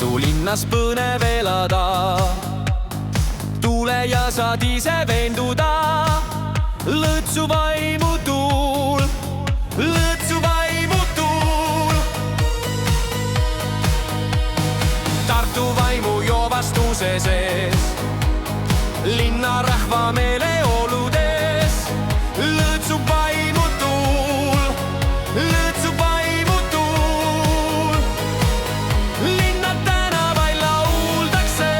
Tartu linnas põnev elada, tule ja saad ise veenduda. Lõõtsu vaimu tuul, lõõtsu vaimu tuul. Tartu vaimu joovastuse sees, linna rahva meeleoludes. Lõõtsu vaimu tuul, lõõtsu vaimu tuul. Linna tänavail lauldakse.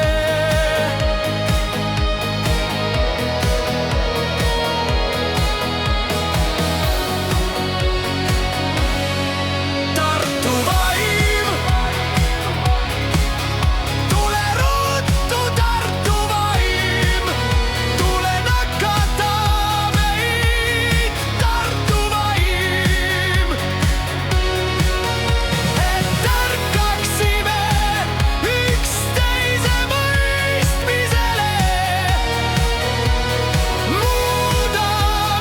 Tartu vaim, tule ruttu, Tartu vaim, tule nakata meid, Tartu vaim. Et ärkaksime üksteise mõistmisele, muuda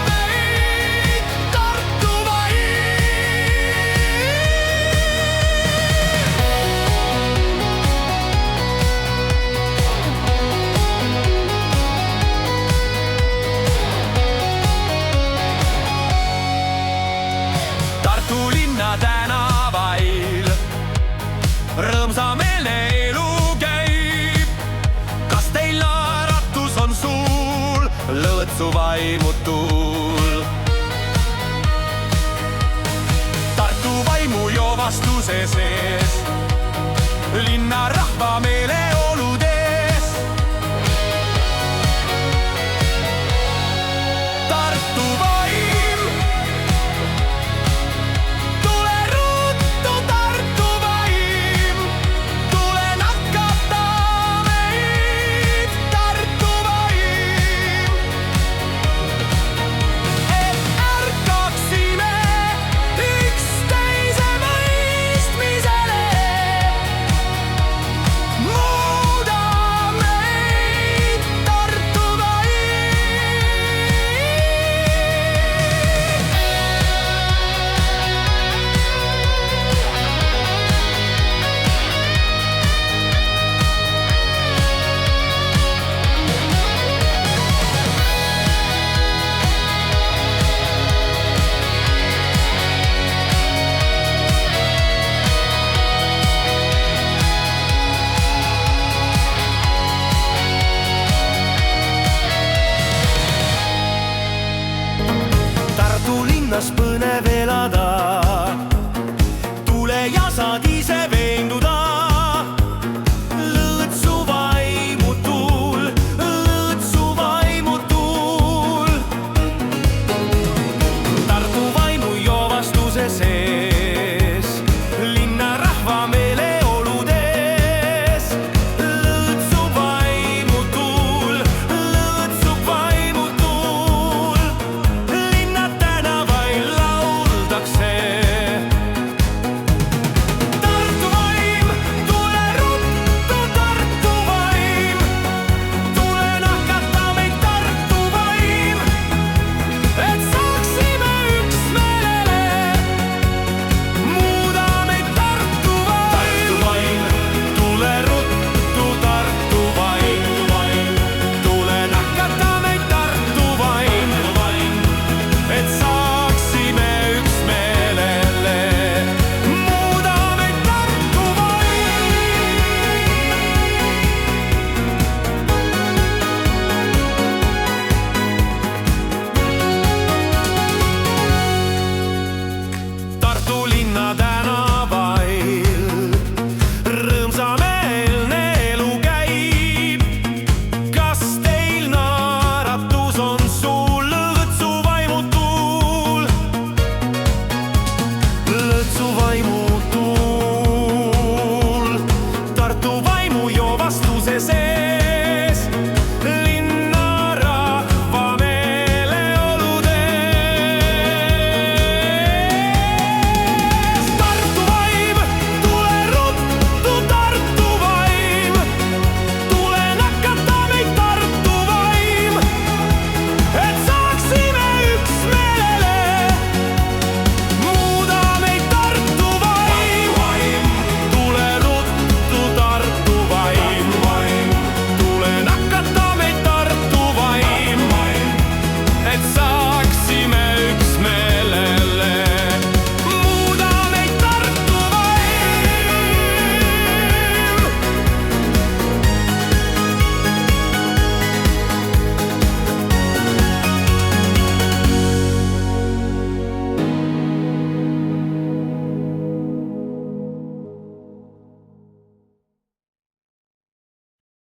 meid, Tartu Tartu linna tänavail rõõmsameelne elu käib. Kas teil naeratus on suul, lõõtsu vaimu tuul? Tartu vaimu joovastuse sees, linna rahva meeleoludes. Tartu vaim, tule ruttu, Tartu vaim, tule nakata meid, Tartu vaim. Et ärkaksime üksteise mõistmisele, muuda meid, Tartu vaim. Tartu linnas põnev elada, tule ja saad ise